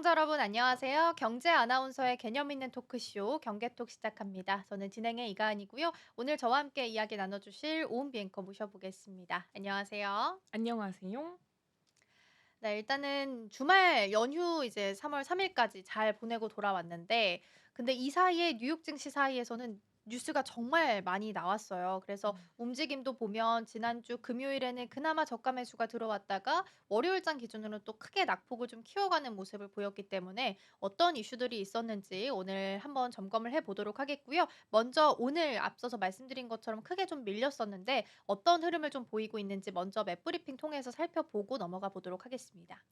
시청자 여러분 안녕하세요. 경제 아나운서의 개념 있는 토크쇼 경개톡 시작합니다. 저는 진행의 이가은이고요. 오늘 저와 함께 이야기 나눠주실 오은비 앵커 모셔보겠습니다. 안녕하세요. 안녕하세요. 네, 일단은 주말 연휴 이제 3월 3일까지 잘 보내고 돌아왔는데, 근데 이 사이에 뉴욕 증시 사이에서는 뉴스가 정말 많이 나왔어요. 그래서 움직임도 보면 지난주 금요일에는 그나마 저가 매수가 들어왔다가 월요일장 기준으로 또 크게 낙폭을 좀 키워가는 모습을 보였기 때문에 어떤 이슈들이 있었는지 오늘 한번 점검을 해보도록 하겠고요. 먼저 오늘 앞서서 말씀드린 것처럼 크게 좀 밀렸었는데 어떤 흐름을 좀 보이고 있는지 먼저 맵브리핑 통해서 살펴보고 넘어가 보도록 하겠습니다.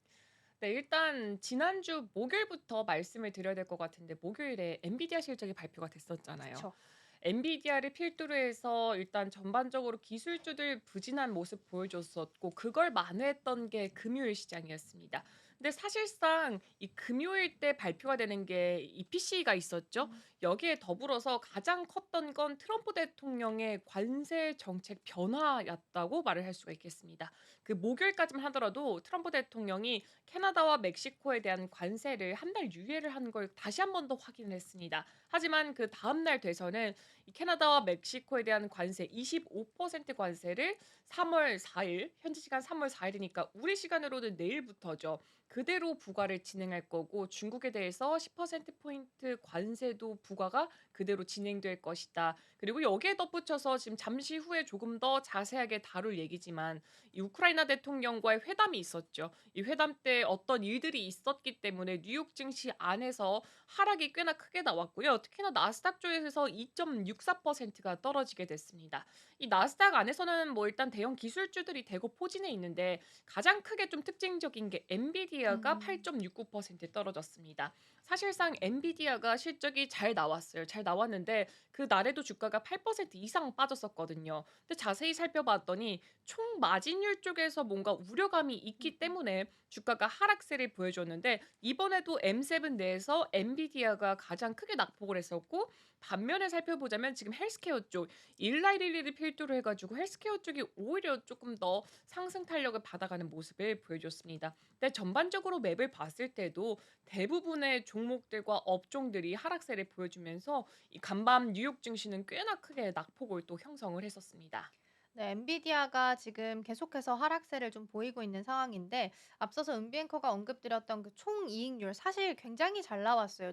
네, 일단 지난주 목요일부터 말씀을 드려야 될 것 같은데 목요일에 엔비디아 실적이 발표가 됐었잖아요. 그쵸. 엔비디아를 필두로 해서 일단 전반적으로 기술주들 부진한 모습 보여줬었고 그걸 만회했던 게 금요일 시장이었습니다. 근데 사실상 이 금요일 때 발표가 되는 게 EPC가 있었죠. 음. 여기에 더불어서 가장 컸던 건 트럼프 대통령의 관세 정책 변화였다고 말을 할 수가 있겠습니다. 그 목요일까지만 하더라도 트럼프 대통령이 캐나다와 멕시코에 대한 관세를 한 달 유예를 한 걸 다시 한 번 더 확인을 했습니다. 하지만 그 다음 날 돼서는 이 캐나다와 멕시코에 대한 관세 25% 관세를 3월 4일 현지 시간 3월 4일이니까 우리 시간으로는 내일부터죠. 그대로 부과를 진행할 거고 중국에 대해서 10% 포인트 관세도 부과가 그대로 진행될 것이다. 그리고 여기에 덧붙여서 지금 잠시 후에 조금 더 자세하게 다룰 얘기지만 이 우크라이나 대통령과의 회담이 있었죠. 이 회담 때 어떤 일들이 있었기 때문에 뉴욕 증시 안에서 하락이 꽤나 크게 나왔고요. 특히나 나스닥 쪽에서 2.64%가 떨어지게 됐습니다. 이 나스닥 안에서는 뭐 일단 대형 기술주들이 대거 포진해 있는데 가장 크게 좀 특징적인 게 엔비디아가 음. 8.69% 떨어졌습니다. 사실상 엔비디아가 실적이 잘 나왔어요. 잘 나왔는데 그 날에도 주가가 8% 이상 빠졌었거든요. 근데 자세히 살펴봤더니 총 마진율 쪽에서 뭔가 우려감이 있기 음음. 때문에 주가가 하락세를 보여줬는데 이번에도 M7 내에서 엔비디아가 가장 크게 낙폭을 했었고 반면에 살펴보자면 지금 헬스케어 쪽 일라이릴리를 필두로 해가지고 헬스케어 쪽이 오히려 조금 더 상승 탄력을 받아가는 모습을 보여줬습니다. 근데 전반적으로 맵을 봤을 때도 대부분의 종목들과 업종들이 하락세를 보여주면서 이 간밤 뉴욕 증시는 꽤나 크게 낙폭을 또 형성을 했었습니다. 네, 엔비디아가 지금 계속해서 하락세를 좀 보이고 있는 상황인데 앞서서 은비 앵커가 언급드렸던 그 총이익률 사실 굉장히 잘 나왔어요.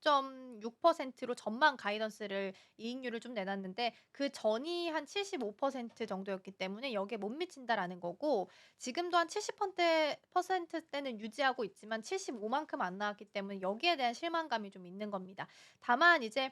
70.6%로 전망 가이던스를 이익률을 좀 내놨는데 그 전이 한 75% 정도였기 때문에 여기에 못 미친다라는 거고 지금도 한 70%대는 유지하고 있지만 75만큼 안 나왔기 때문에 여기에 대한 실망감이 좀 있는 겁니다. 다만 이제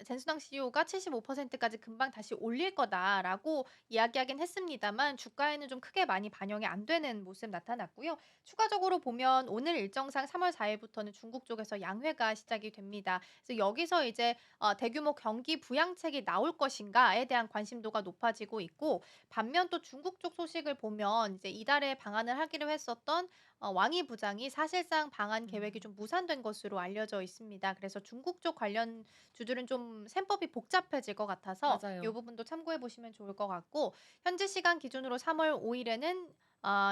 젠수당 CEO가 75%까지 금방 다시 올릴 거다라고 이야기하긴 했습니다만 주가에는 좀 크게 많이 반영이 안 되는 모습 나타났고요. 추가적으로 보면 오늘 일정상 3월 4일부터는 중국 쪽에서 양회가 시작이 됩니다. 그래서 여기서 이제 대규모 경기 부양책이 나올 것인가에 대한 관심도가 높아지고 있고 반면 또 중국 쪽 소식을 보면 이제 이달에 방한을 하기로 했었던 왕이 부장이 사실상 방한 계획이 음. 좀 무산된 것으로 알려져 있습니다. 그래서 중국 쪽 관련 주들은 좀 셈법이 복잡해질 것 같아서 이 맞아요. 부분도 참고해 보시면 좋을 것 같고 현지 시간 기준으로 3월 5일에는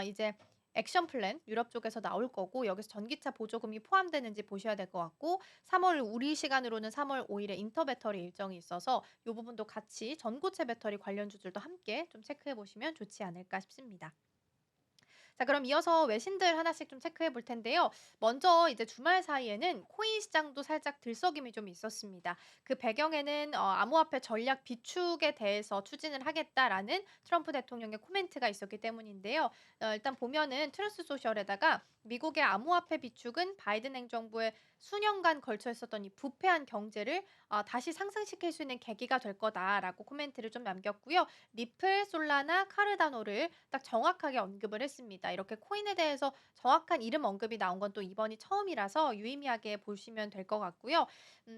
이제 액션 플랜 유럽 쪽에서 나올 거고 여기서 전기차 보조금이 포함되는지 보셔야 될 것 같고 3월 우리 시간으로는 3월 5일에 인터 배터리 일정이 있어서 이 부분도 같이 전고체 배터리 관련 주들도 함께 좀 체크해 보시면 좋지 않을까 싶습니다. 자, 그럼 이어서 외신들 하나씩 좀 체크해 볼 텐데요. 먼저 이제 주말 사이에는 코인 시장도 살짝 들썩임이 좀 있었습니다. 그 배경에는 암호화폐 전략 비축에 대해서 추진을 하겠다라는 트럼프 대통령의 코멘트가 있었기 때문인데요. 일단 보면은 트루스 소셜에다가 미국의 암호화폐 비축은 바이든 행정부의 수년간 걸쳐 있었던 이 부패한 경제를 다시 상승시킬 수 있는 계기가 될 거다라고 코멘트를 좀 남겼고요. 리플, 솔라나, 카르다노를 딱 정확하게 언급을 했습니다. 이렇게 코인에 대해서 정확한 이름 언급이 나온 건 또 이번이 처음이라서 유의미하게 보시면 될 것 같고요.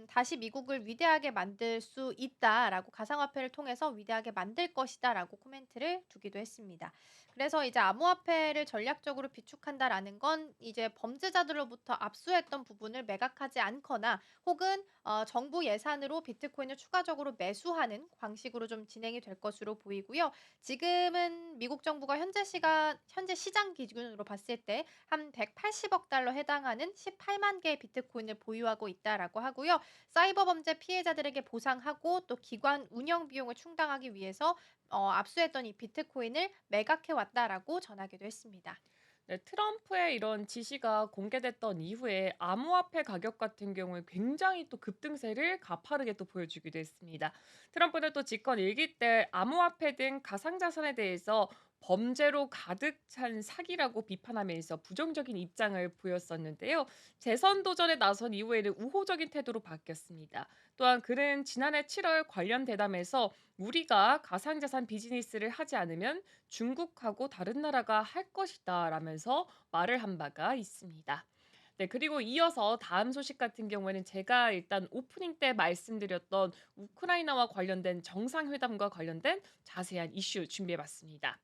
다시 미국을 위대하게 만들 수 있다라고 가상화폐를 통해서 위대하게 만들 것이다라고 코멘트를 두기도 했습니다. 그래서 이제 암호화폐를 전략적으로 비축한다라는 건 이런 이제 범죄자들로부터 압수했던 부분을 매각하지 않거나 혹은 정부 예산으로 비트코인을 추가적으로 매수하는 방식으로 좀 진행이 될 것으로 보이고요. 지금은 미국 정부가 현재 시장 기준으로 봤을 때 한 180억 달러 해당하는 18만 개의 비트코인을 보유하고 있다라고 하고요. 사이버 범죄 피해자들에게 보상하고 또 기관 운영 비용을 충당하기 위해서 압수했던 이 비트코인을 매각해 왔다라고 전하기도 했습니다. 네, 트럼프의 이런 지시가 공개됐던 이후에 암호화폐 가격 같은 경우에 굉장히 또 급등세를 가파르게 또 보여주기도 했습니다. 트럼프는 또 집권 일기 때 암호화폐 등 가상자산에 대해서 범죄로 가득 찬 사기라고 비판하면서 부정적인 입장을 보였었는데요. 재선 도전에 나선 이후에는 우호적인 태도로 바뀌었습니다. 또한 그는 지난해 7월 관련 대담에서 우리가 가상자산 비즈니스를 하지 않으면 중국하고 다른 나라가 할 것이다 라면서 말을 한 바가 있습니다. 네, 그리고 이어서 다음 소식 같은 경우에는 제가 일단 오프닝 때 말씀드렸던 우크라이나와 관련된 정상회담과 관련된 자세한 이슈 준비해 봤습니다.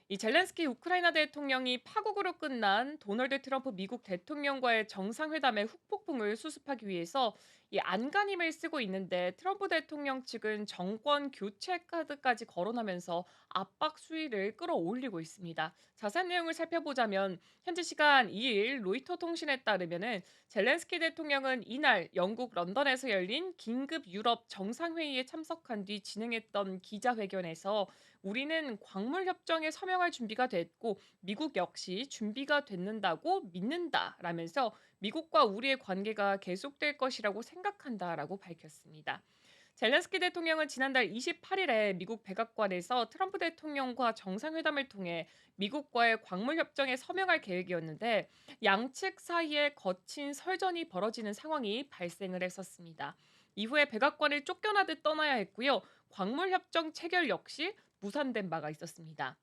이 젤렌스키 우크라이나 대통령이 파국으로 끝난 도널드 트럼프 미국 대통령과의 정상회담의 후폭풍을 수습하기 위해서 이 안간힘을 쓰고 있는데 트럼프 대통령 측은 정권 교체 카드까지 거론하면서 압박 수위를 끌어올리고 있습니다. 자세한 내용을 살펴보자면 현지 시간 2일 로이터 통신에 따르면은 젤렌스키 대통령은 이날 영국 런던에서 열린 긴급 유럽 정상회의에 참석한 뒤 진행했던 기자회견에서 우리는 광물 협정에 서명할 준비가 됐고 미국 역시 준비가 됐는다고 믿는다라면서 미국과 우리의 관계가 계속될 것이라고 생각한다라고 밝혔습니다. 젤렌스키 대통령은 지난달 28일에 미국 백악관에서 트럼프 대통령과 정상회담을 통해 미국과의 광물 협정에 서명할 계획이었는데 양측 사이에 거친 설전이 벌어지는 상황이 발생을 했었습니다. 이후에 백악관을 쫓겨나듯 떠나야 했고요. 광물 협정 체결 역시 무산된 바가 있었습니다.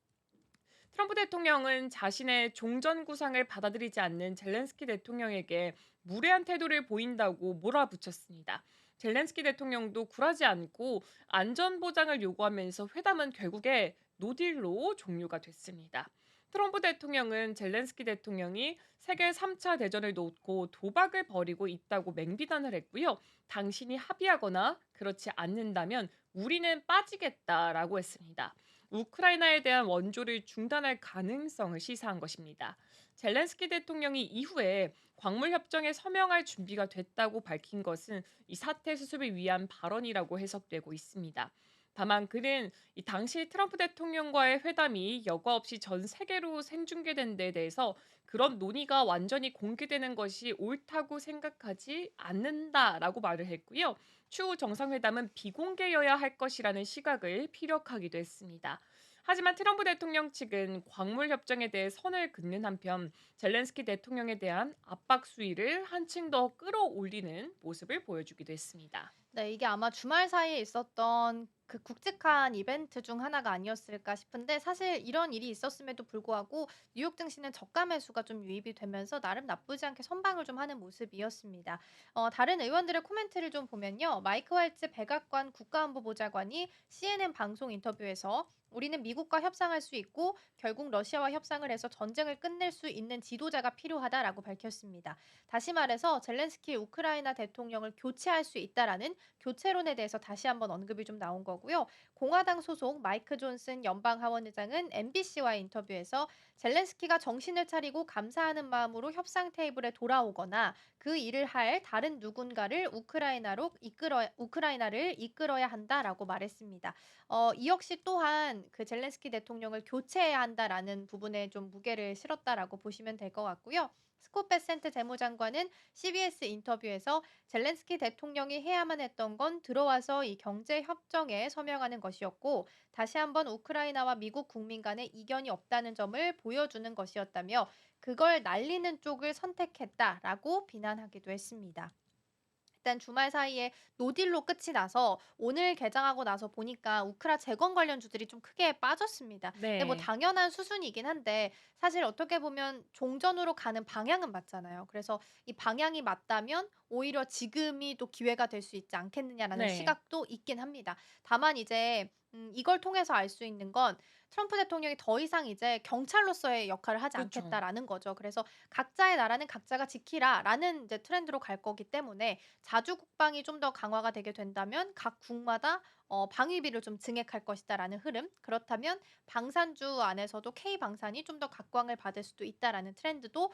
트럼프 대통령은 자신의 종전 구상을 받아들이지 않는 젤렌스키 대통령에게 무례한 태도를 보인다고 몰아붙였습니다. 젤렌스키 대통령도 굴하지 않고 안전 보장을 요구하면서 회담은 결국에 노딜로 종료가 됐습니다. 트럼프 대통령은 젤렌스키 대통령이 세계 3차 대전을 놓고 도박을 벌이고 있다고 맹비난을 했고요. 당신이 합의하거나 그렇지 않는다면 우리는 빠지겠다라고 했습니다. 우크라이나에 대한 원조를 중단할 가능성을 시사한 것입니다. 젤렌스키 대통령이 이후에 광물 협정에 서명할 준비가 됐다고 밝힌 것은 이 사태 수습을 위한 발언이라고 해석되고 있습니다. 다만 그는 이 당시 트럼프 대통령과의 회담이 여과 없이 전 세계로 생중계된 데 대해서 그런 논의가 완전히 공개되는 것이 옳다고 생각하지 않는다라고 말을 했고요. 추후 정상회담은 비공개여야 할 것이라는 시각을 피력하기도 했습니다. 하지만 트럼프 대통령 측은 광물 협정에 대해 선을 긋는 한편 젤렌스키 대통령에 대한 압박 수위를 한층 더 끌어올리는 모습을 보여주기도 했습니다. 네, 이게 아마 주말 사이에 있었던 그 굵직한 이벤트 중 하나가 아니었을까 싶은데 사실 이런 일이 있었음에도 불구하고 뉴욕 증시는 저가 매수가 좀 유입이 되면서 나름 나쁘지 않게 선방을 좀 하는 모습이었습니다. 다른 의원들의 코멘트를 좀 보면요. 마이크 왈츠 백악관 국가안보보좌관이 CNN 방송 인터뷰에서 우리는 미국과 협상할 수 있고 결국 러시아와 협상을 해서 전쟁을 끝낼 수 있는 지도자가 필요하다라고 밝혔습니다. 다시 말해서 젤렌스키 우크라이나 대통령을 교체할 수 있다라는 교체론에 대해서 다시 한번 언급이 좀 나온 거고요. 공화당 소속 마이크 존슨 연방 하원 의장은 MBC와의 인터뷰에서 젤렌스키가 정신을 차리고 감사하는 마음으로 협상 테이블에 돌아오거나 그 일을 할 다른 누군가를 우크라이나를 이끌어야 한다라고 말했습니다. 이 역시 또한 그 젤렌스키 대통령을 교체해야 한다라는 부분에 좀 무게를 실었다라고 보시면 될 것 같고요. 스콧 베센트 재무장관은 CBS 인터뷰에서 젤렌스키 대통령이 해야만 했던 건 들어와서 이 경제 협정에 서명하는 것이었고 다시 한번 우크라이나와 미국 국민 간의 이견이 없다는 점을 보여주는 것이었다며 그걸 날리는 쪽을 선택했다라고 비난하기도 했습니다. 일단 주말 사이에 노딜로 끝이 나서 오늘 개장하고 나서 보니까 우크라 재건 관련주들이 좀 크게 빠졌습니다. 근데 뭐 네. 당연한 수순이긴 한데 사실 어떻게 보면 종전으로 가는 방향은 맞잖아요. 그래서 이 방향이 맞다면 오히려 지금이 또 기회가 될 수 있지 않겠느냐라는 네. 시각도 있긴 합니다. 다만 이제 이걸 통해서 알 수 있는 건 트럼프 대통령이 더 이상 이제 경찰로서의 역할을 하지 그쵸. 않겠다라는 거죠. 그래서 "각자의 나라는 각자가 지키라."라는 이제 트렌드로 갈 거기 때문에 자주 국방이 좀 더 강화가 되게 된다면 각 국마다 방위비를 좀 증액할 것이다라는 흐름. 그렇다면 방산주 안에서도 K 방산이 좀 더 각광을 받을 수도 있다라는 트렌드도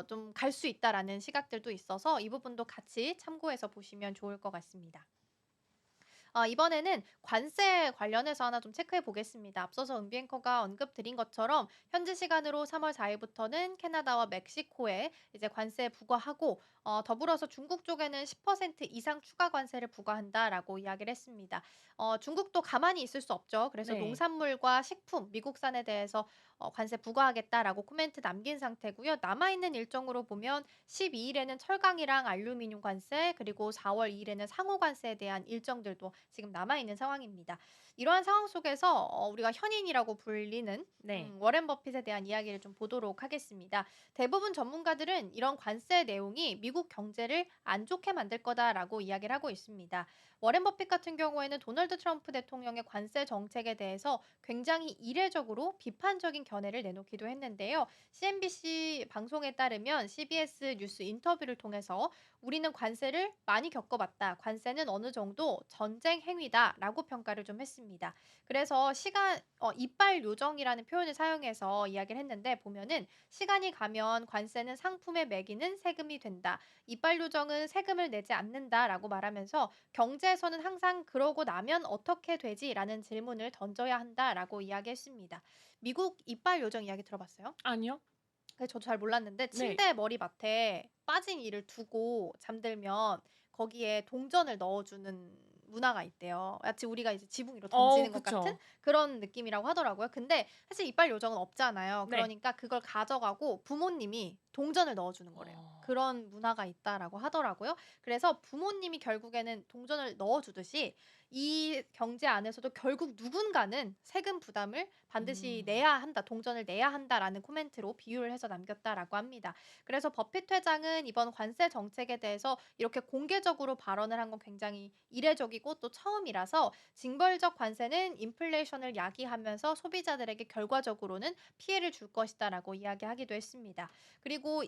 좀 갈 수 있다라는 시각들도 있어서 이 부분도 같이 참고해서 보시면 좋을 것 같습니다. 이번에는 관세 관련해서 하나 좀 체크해 보겠습니다. 앞서서 은비 앵커가 언급드린 것처럼 현지 시간으로 3월 4일부터는 캐나다와 멕시코에 이제 관세 부과하고 더불어서 중국 쪽에는 10% 이상 추가 관세를 부과한다라고 이야기를 했습니다. 중국도 가만히 있을 수 없죠. 그래서 네. 농산물과 식품, 미국산에 대해서 관세 부과하겠다라고 코멘트 남긴 상태고요. 남아 있는 일정으로 보면 12일에는 철강이랑 알루미늄 관세, 그리고 4월 2일에는 상호 관세에 대한 일정들도 지금 남아 있는 상황입니다. 이러한 상황 속에서 우리가 현인이라고 불리는 네. 워렌 버핏에 대한 이야기를 좀 보도록 하겠습니다. 대부분 전문가들은 이런 관세 내용이 미국 경제를 안 좋게 만들 거다라고 이야기를 하고 있습니다. 워렌 버핏 같은 경우에는 도널드 트럼프 대통령의 관세 정책에 대해서 굉장히 이례적으로 비판적인 견해를 내놓기도 했는데요. CNBC 방송에 따르면 CBS 뉴스 인터뷰를 통해서 "우리는 관세를 많이 겪어봤다. 관세는 어느 정도 전쟁 행위다라고 평가를 좀 했습니다. 그래서 이빨 요정이라는 표현을 사용해서 이야기를 했는데 보면은 시간이 가면 관세는 상품에 매기는 세금이 된다. 이빨 요정은 세금을 내지 않는다라고 말하면서 경제에서는 항상 그러고 나면 어떻게 되지라는 질문을 던져야 한다라고 이야기했습니다. 미국 이빨 요정 이야기 들어봤어요? 아니요. 저도 잘 몰랐는데 네. 침대 머리맡에 빠진 이를 두고 잠들면 거기에 동전을 넣어주는 문화가 있대요. 마치 우리가 이제 지붕 위로 던지는 것 같은 그쵸. 그런 느낌이라고 하더라고요. 근데 사실 이빨 요정은 없잖아요. 네. 그러니까 그걸 가져가고 부모님이 동전을 넣어주는 거래요. 어. 그런 문화가 있다라고 하더라고요. 그래서 부모님이 결국에는 동전을 넣어주듯이 이 경제 안에서도 결국 누군가는 세금 부담을 반드시 음. 내야 한다, 동전을 내야 한다라는 코멘트로 비유를 해서 남겼다라고 합니다. 그래서 버핏 회장은 이번 관세 정책에 대해서 이렇게 공개적으로 발언을 한 건 굉장히 이례적이고 또 처음이라서 징벌적 관세는 인플레이션을 야기하면서 소비자들에게 결과적으로는 피해를 줄 것이다라고 이야기하기도 했습니다. 그리고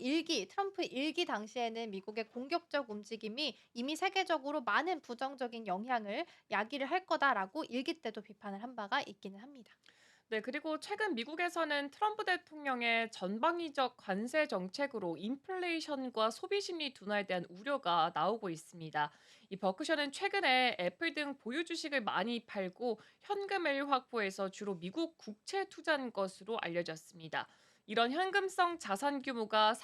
트럼프 일기 당시에는 미국의 공격적 움직임이 이미 세계적으로 많은 부정적인 영향을 야기를 할 거다라고 일기 때도 비판을 한 바가 있기는 합니다. 네, 그리고 최근 미국에서는 트럼프 대통령의 전방위적 관세 정책으로 인플레이션과 소비 심리 둔화에 대한 우려가 나오고 있습니다. 이 버크셔는 최근에 애플 등 보유 주식을 많이 팔고 현금을 확보해서 주로 미국 국채 투자한 것으로 알려졌습니다. 이런 현금성 자산 규모가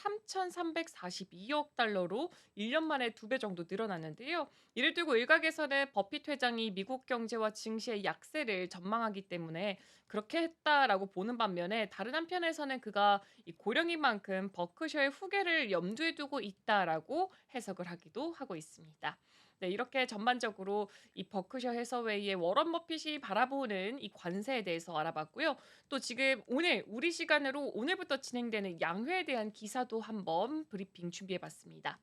3,342억 달러로 1년 만에 2배 정도 늘어났는데요. 이를 두고 일각에서는 버핏 회장이 미국 경제와 증시의 약세를 전망하기 때문에 그렇게 했다라고 보는 반면에 다른 한편에서는 그가 이 고령인 만큼 버크셔의 후계를 염두에 두고 있다라고 해석을 하기도 하고 있습니다. 네, 이렇게 전반적으로 이 버크셔 해서웨이의 워런 버핏이 바라보는 이 관세에 대해서 알아봤고요. 또 지금 오늘 우리 시간으로 오늘부터 진행되는 양회에 대한 기사도 한번 브리핑 준비해봤습니다.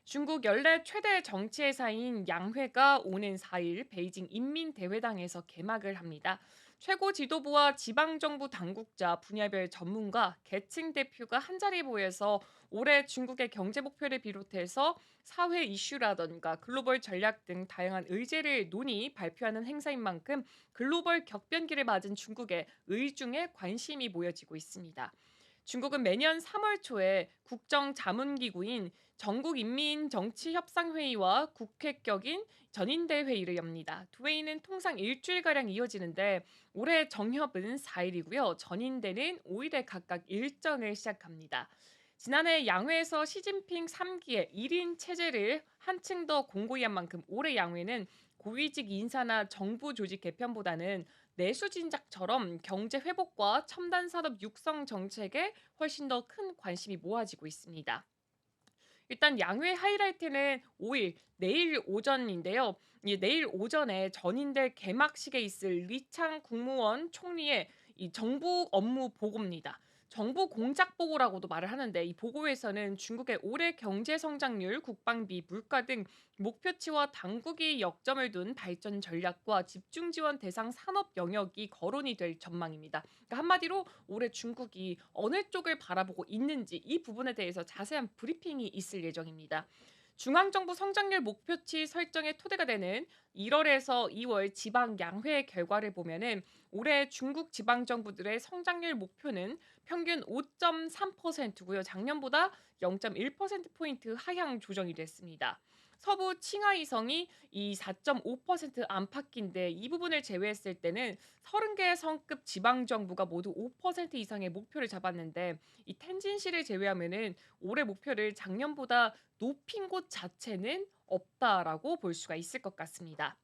중국 연례 최대 정치회사인 양회가 오는 4일 베이징 인민대회당에서 개막을 합니다. 최고 지도부와 지방정부 당국자, 분야별 전문가, 계층 대표가 한자리에 모여서 올해 중국의 경제 목표를 비롯해서 사회 이슈라던가 글로벌 전략 등 다양한 의제를 발표하는 행사인 만큼 글로벌 격변기를 맞은 중국에 의중에 관심이 모여지고 있습니다. 중국은 매년 3월 초에 국정자문기구인 전국인민정치협상회의와 국회격인 전인대회의를 엽니다. 두 회의는 통상 일주일가량 이어지는데 올해 정협은 4일이고요. 전인대는 5일에 각각 일정을 시작합니다. 지난해 양회에서 시진핑 3기의 1인 체제를 한층 더 공고히 한 만큼 올해 양회는 고위직 인사나 정부 조직 개편보다는 내수 진작처럼 경제 회복과 첨단 산업 육성 정책에 훨씬 더 큰 관심이 모아지고 있습니다. 일단 양회 하이라이트는 5일 내일 오전인데요. 내일 오전에 전인대 개막식에 있을 리창 국무원 총리의 이 정부 업무 보고입니다. 정부 공작 보고라고도 말을 하는데, 이 보고에서는 중국의 올해 경제 성장률, 국방비, 물가 등 목표치와 당국이 역점을 둔 발전 전략과 집중 지원 대상 산업 영역이 거론이 될 전망입니다. 그러니까 한마디로 올해 중국이 어느 쪽을 바라보고 있는지 이 부분에 대해서 자세한 브리핑이 있을 예정입니다. 중앙정부 성장률 목표치 설정의 토대가 되는 1월에서 2월 지방 양회 결과를 보면은 올해 중국 지방 정부들의 성장률 목표는 평균 5.3%고요. 작년보다 0.1%포인트 하향 조정이 됐습니다. 서부 칭하이성이 이 4.5% 안팎인데, 이 부분을 제외했을 때는 30개 성급 지방 정부가 모두 5% 이상의 목표를 잡았는데, 이 텐진시를 제외하면은 올해 목표를 작년보다 높인 곳 자체는 없다라고 볼 수가 있을 것 같습니다.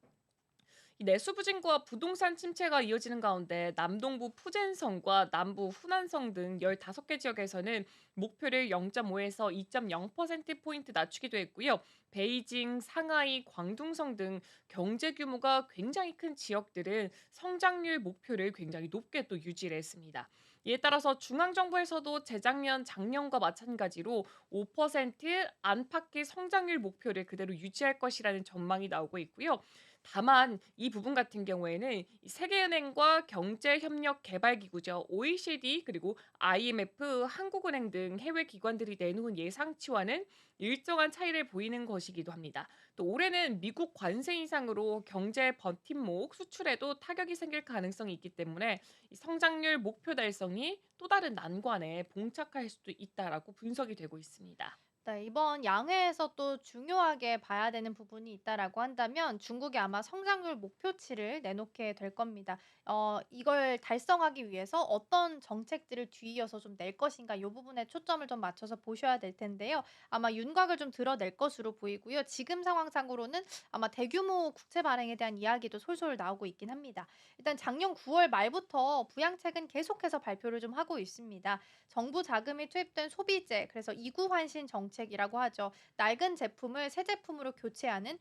이 내수 부진과 부동산 침체가 이어지는 가운데 남동부 푸젠성과 남부 후난성 등 15개 지역에서는 목표를 0.5에서 2.0%포인트 낮추기도 했고요. 베이징, 상하이, 광둥성 등 경제 규모가 굉장히 큰 지역들은 성장률 목표를 굉장히 높게 또 유지를 했습니다. 이에 따라서 중앙정부에서도 재작년, 작년과 마찬가지로 5% 안팎의 성장률 목표를 그대로 유지할 것이라는 전망이 나오고 있고요. 다만 이 부분 같은 경우에는 이 세계은행과 경제협력개발기구죠. OECD 그리고 IMF, 한국은행 등 해외 기관들이 내놓은 예상치와는 일정한 차이를 보이는 것이기도 합니다. 또 올해는 미국 관세 인상으로 경제 버팀목, 수출에도 타격이 생길 가능성이 있기 때문에 이 성장률 목표 달성이 또 다른 난관에 봉착할 수도 있다라고 분석이 되고 있습니다. 네, 이번 양회에서 또 중요하게 봐야 되는 부분이 있다라고 한다면 중국이 아마 성장률 목표치를 내놓게 될 겁니다. 이걸 달성하기 위해서 어떤 정책들을 뒤이어서 좀 낼 것인가 이 부분에 초점을 좀 맞춰서 보셔야 될 텐데요. 아마 윤곽을 좀 드러낼 것으로 보이고요. 지금 상황상으로는 아마 대규모 국채 발행에 대한 이야기도 솔솔 나오고 있긴 합니다. 일단 작년 9월 말부터 부양책은 계속해서 발표를 좀 하고 있습니다. 정부 자금이 투입된 소비재, 그래서 이구 환신 정책이라고 하죠. 낡은 제품을 새 제품으로 교체하는,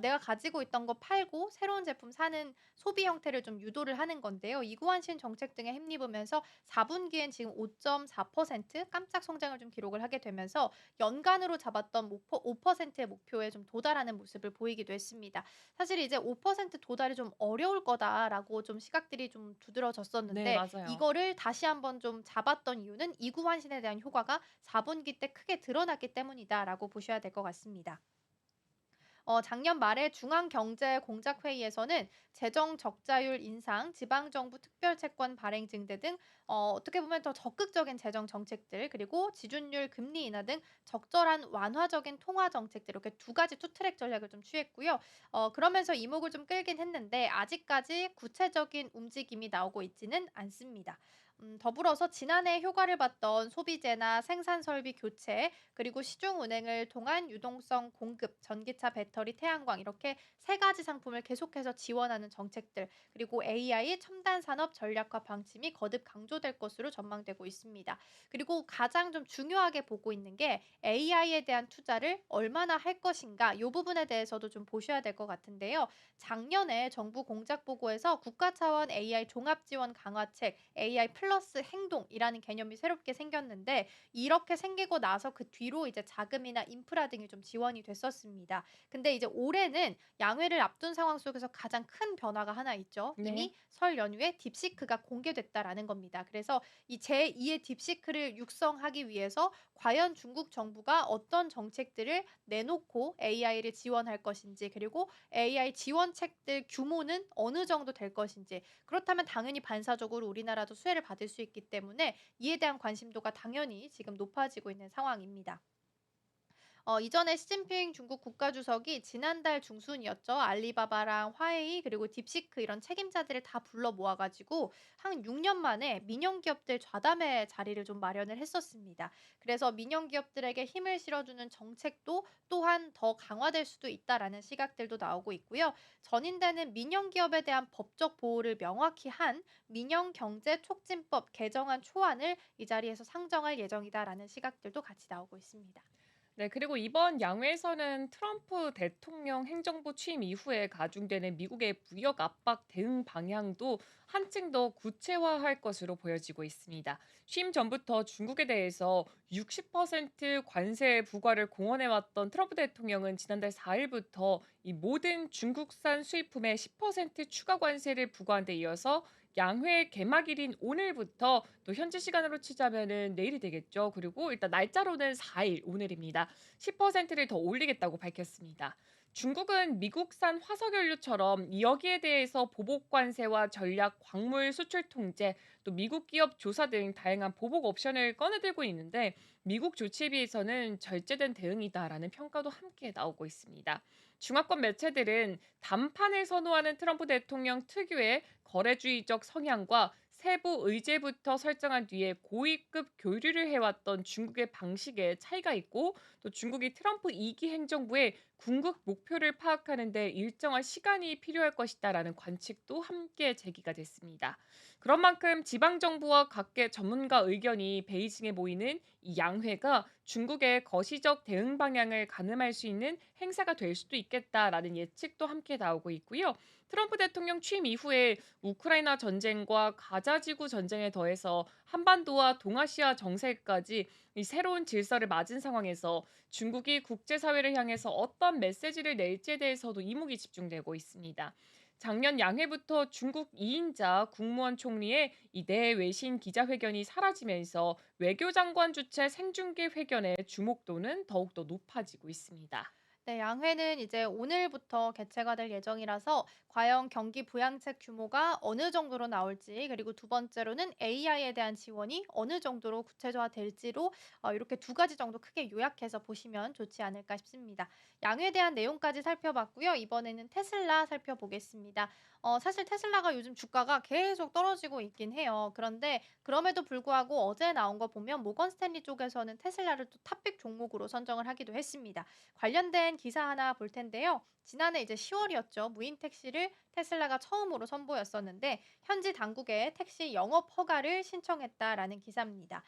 내가 가지고 있던 거 팔고 새로운 제품 사는 소비 형태를 좀 유도를 하는 건데요. 이구 환신 정책 등에 힘입으면서 4분기엔 지금 5.4% 깜짝 성장을 좀 기록을 하게 되면서 연간으로 잡았던 5%의 목표에 좀 도달하는 모습을 보이기도 했습니다. 사실 이제 5% 도달이 좀 어려울 거다라고 좀 시각들이 좀 네, 두드러졌었는데, 맞아요. 이거를 다시 한번 좀 잡았던 이유는 이구 환신에 대한 효과가 4분기 때 크게 드러났기 때문이다라고 보셔야 될 것 같습니다. 작년 말에 중앙경제공작회의에서는 재정 적자율 인상, 지방정부 특별채권 발행 증대 등 어떻게 보면 더 적극적인 재정 정책들, 그리고 지준율 금리 인하 등 적절한 완화적인 통화 정책들, 이렇게 두 가지 투트랙 전략을 좀 취했고요. 그러면서 이목을 좀 끌긴 했는데 아직까지 구체적인 움직임이 나오고 있지는 않습니다. 더불어서 지난해 효과를 봤던 소비재나 생산 설비 교체, 그리고 시중 운행을 통한 유동성 공급, 전기차, 배터리, 태양광 이렇게 세 가지 상품을 계속해서 지원하는 정책들, 그리고 AI 첨단 산업 전략화 방침이 거듭 강조될 것으로 전망되고 있습니다. 그리고 가장 좀 중요하게 보고 있는 게 AI에 대한 투자를 얼마나 할 것인가, 이 부분에 대해서도 좀 보셔야 될 것 같은데요. 작년에 정부 공작 보고에서 국가 차원 AI 종합 지원 강화책, AI 플러스 행동이라는 개념이 새롭게 생겼는데, 이렇게 생기고 나서 그 뒤로 이제 자금이나 인프라 등이 좀 지원이 됐었습니다. 근데 이제 올해는 양회를 앞둔 상황 속에서 가장 큰 변화가 하나 있죠. 네. 이미 설 연휴에 딥시크가 공개됐다라는 겁니다. 그래서 이 제2의 딥시크를 육성하기 위해서 과연 중국 정부가 어떤 정책들을 내놓고 AI를 지원할 것인지, 그리고 AI 지원책들 규모는 어느 정도 될 것인지, 그렇다면 당연히 반사적으로 우리나라도 수혜를 받을 수 있기 때문에 이에 대한 관심도가 당연히 지금 높아지고 있는 상황입니다. 이전에 시진핑 중국 국가주석이 지난달 중순이었죠. 알리바바랑 화웨이 그리고 딥시크 이런 책임자들을 다 불러 모아가지고 한 6년 만에 민영 기업들 좌담회 자리를 좀 마련을 했었습니다. 그래서 민영 기업들에게 힘을 실어주는 정책도 또한 더 강화될 수도 있다라는 시각들도 나오고 있고요. 전인대는 민영 기업에 대한 법적 보호를 명확히 한 민영 경제 촉진법 개정안 초안을 이 자리에서 상정할 예정이다라는 시각들도 같이 나오고 있습니다. 네, 그리고 이번 양회에서는 트럼프 대통령 행정부 취임 이후에 가중되는 미국의 무역 압박 대응 방향도 한층 더 구체화할 것으로 보여지고 있습니다. 취임 전부터 중국에 대해서 60% 관세 부과를 공언해왔던 트럼프 대통령은 지난달 4일부터 이 모든 중국산 수입품에 10% 추가 관세를 부과한 데 이어서 양회 개막일인 오늘부터 또 현지 시간으로 치자면은 내일이 되겠죠. 그리고 일단 날짜로는 4일 오늘입니다. 10%를 더 올리겠다고 밝혔습니다. 중국은 미국산 화석연료처럼 여기에 대해서 보복 관세와 전략 광물 수출 통제, 또 미국 기업 조사 등 다양한 보복 옵션을 꺼내들고 있는데 미국 조치에 비해서는 절제된 대응이다라는 평가도 함께 나오고 있습니다. 중화권 매체들은 담판을 선호하는 트럼프 대통령 특유의 거래주의적 성향과 세부 의제부터 설정한 뒤에 고위급 교류를 해왔던 중국의 방식에 차이가 있고 또 중국이 트럼프 2기 행정부의 궁극 목표를 파악하는 데 일정한 시간이 필요할 것이다라는 관측도 함께 제기가 됐습니다. 그런 만큼 지방 정부와 각계 전문가 의견이 베이징에 모이는 이 양회가 중국의 거시적 대응 방향을 가늠할 수 있는 행사가 될 수도 있겠다라는 예측도 함께 나오고 있고요. 트럼프 대통령 취임 이후에 우크라이나 전쟁과 가자 지구 전쟁에 더해서 한반도와 동아시아 정세까지 이 새로운 질서를 맞은 상황에서 중국이 국제사회를 향해서 어떤 메시지를 낼지에 대해서도 이목이 집중되고 있습니다. 작년 양회부터 중국 2인자 국무원 총리의 이 내외신 기자회견이 사라지면서 외교장관 주최 생중계 회견의 주목도는 더욱더 높아지고 있습니다. 네, 양회는 이제 오늘부터 개최가 될 예정이라서 과연 경기 부양책 규모가 어느 정도로 나올지, 그리고 두 번째로는 AI에 대한 지원이 어느 정도로 구체화될지로 이렇게 두 가지 정도 크게 요약해서 보시면 좋지 않을까 싶습니다. 양회에 대한 내용까지 살펴봤고요. 이번에는 테슬라 살펴보겠습니다. 사실 테슬라가 요즘 주가가 계속 떨어지고 있긴 해요. 그런데 그럼에도 불구하고 어제 나온 거 보면 모건 스탠리 쪽에서는 테슬라를 또 탑픽 종목으로 선정을 하기도 했습니다. 관련된 기사 하나 볼 텐데요. 지난해 이제 10월이었죠. 무인 택시를 테슬라가 처음으로 선보였었는데 현지 당국에 택시 영업 허가를 신청했다라는 기사입니다.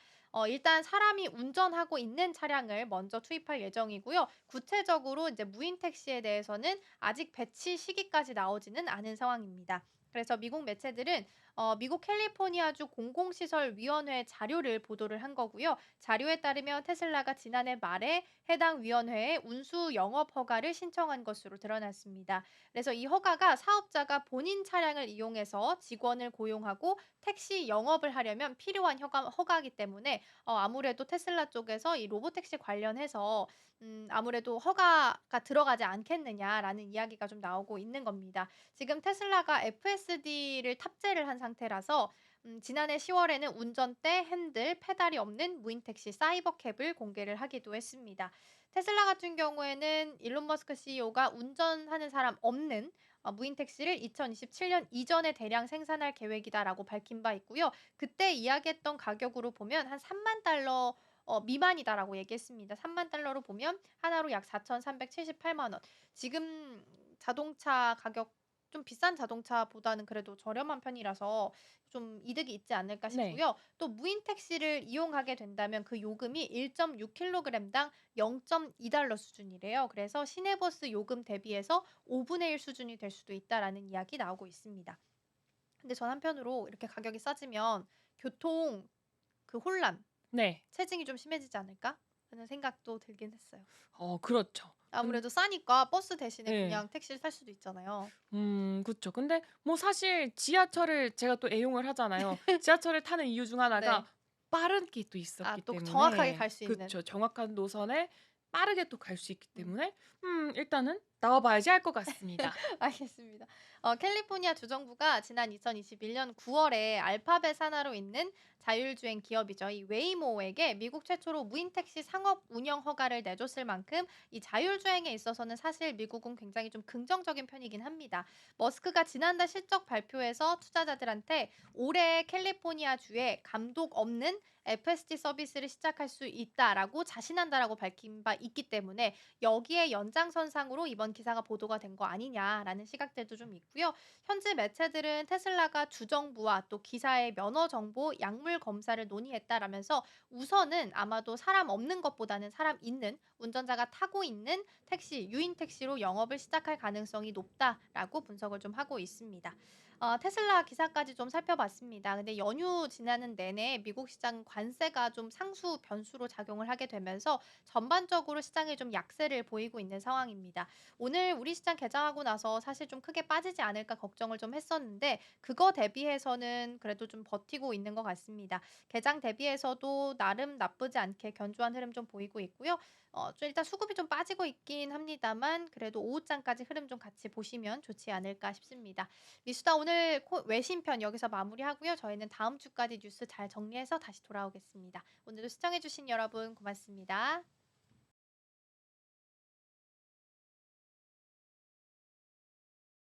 일단 사람이 운전하고 있는 차량을 먼저 투입할 예정이고요. 구체적으로 이제 무인 택시에 대해서는 아직 배치 시기까지 나오지는 않은 상황입니다. 그래서 미국 매체들은 미국 캘리포니아주 공공시설위원회 자료를 보도를 한 거고요. 자료에 따르면 테슬라가 지난해 말에 해당 위원회에 운수 영업 허가를 신청한 것으로 드러났습니다. 그래서 이 허가가 사업자가 본인 차량을 이용해서 직원을 고용하고 택시 영업을 하려면 필요한 허가이기 때문에 아무래도 테슬라 쪽에서 이 로보택시 관련해서 아무래도 허가가 들어가지 않겠느냐라는 이야기가 좀 나오고 있는 겁니다. 지금 테슬라가 FSD를 탑재를 한 상태라서 지난해 10월에는 운전대, 핸들, 페달이 없는 무인 택시 사이버캡을 공개를 하기도 했습니다. 테슬라 같은 경우에는 일론 머스크 CEO가 운전하는 사람 없는 무인 택시를 2027년 이전에 대량 생산할 계획이다라고 밝힌 바 있고요. 그때 이야기했던 가격으로 보면 한 3만 달러 미만이다라고 얘기했습니다. 3만 달러로 보면 하나로 약 4,378만 원. 지금 자동차 가격 좀 비싼 자동차보다는 그래도 저렴한 편이라서 좀 이득이 있지 않을까 네. 싶고요. 또 무인 택시를 이용하게 된다면 그 요금이 1.6kg당 0.2달러 수준이래요. 그래서 시내버스 요금 대비해서 5분의 1 수준이 될 수도 있다라는 이야기 나오고 있습니다. 근데 전 한편으로 이렇게 가격이 싸지면 교통 그 혼란, 네. 체증이 좀 심해지지 않을까? 하는 생각도 들긴 했어요. 그렇죠. 아무래도 싸니까 버스 대신에 예. 그냥 택시를 탈 수도 있잖아요. 그쵸. 근데 뭐 사실 지하철을 제가 또 애용을 하잖아요. 지하철을 타는 이유 중 하나가 네. 빠른 게 또 아 있었기 또 정확하게 때문에 갈 수 있는. 그쵸. 정확한 노선에 빠르게 또 갈 수 있기 음. 때문에 일단은 나와 봐야지 할 것 같습니다. 알겠습니다. 캘리포니아 주정부가 지난 2021년 9월에 알파벳 산하로 있는 자율주행 기업이죠. 이 웨이모에게 미국 최초로 무인 택시 상업 운영 허가를 내줬을 만큼 이 자율주행에 있어서는 사실 미국은 굉장히 좀 긍정적인 편이긴 합니다. 머스크가 지난달 실적 발표에서 투자자들한테 올해 캘리포니아 주에 감독 없는 FSD 서비스를 시작할 수 있다라고 자신한다라고 밝힌 바 있기 때문에 여기에 연장선상으로 이번 기사가 보도가 된 거 아니냐라는 시각들도 좀 있고요. 현지 매체들은 테슬라가 주정부와 또 기사의 면허 정보, 약물 검사를 논의했다라면서 우선은 아마도 사람 없는 것보다는 사람 있는 운전자가 타고 있는 택시, 유인 택시로 영업을 시작할 가능성이 높다라고 분석을 좀 하고 있습니다. 테슬라 기사까지 좀 살펴봤습니다. 근데 연휴 지나는 내내 미국 시장 관세가 좀 상수 변수로 작용을 하게 되면서 전반적으로 시장이 좀 약세를 보이고 있는 상황입니다. 오늘 우리 시장 개장하고 나서 사실 좀 크게 빠지지 않을까 걱정을 좀 했었는데 그거 대비해서는 그래도 좀 버티고 있는 것 같습니다. 개장 대비해서도 나름 나쁘지 않게 견조한 흐름 좀 보이고 있고요. 좀 일단 수급이 좀 빠지고 있긴 합니다만 그래도 오후장까지 흐름 좀 같이 보시면 좋지 않을까 싶습니다. 미수다 오늘 외신편 여기서 마무리하고요. 저희는 다음 주까지 뉴스 잘 정리해서 다시 돌아오겠습니다. 오늘도 시청해주신 여러분 고맙습니다.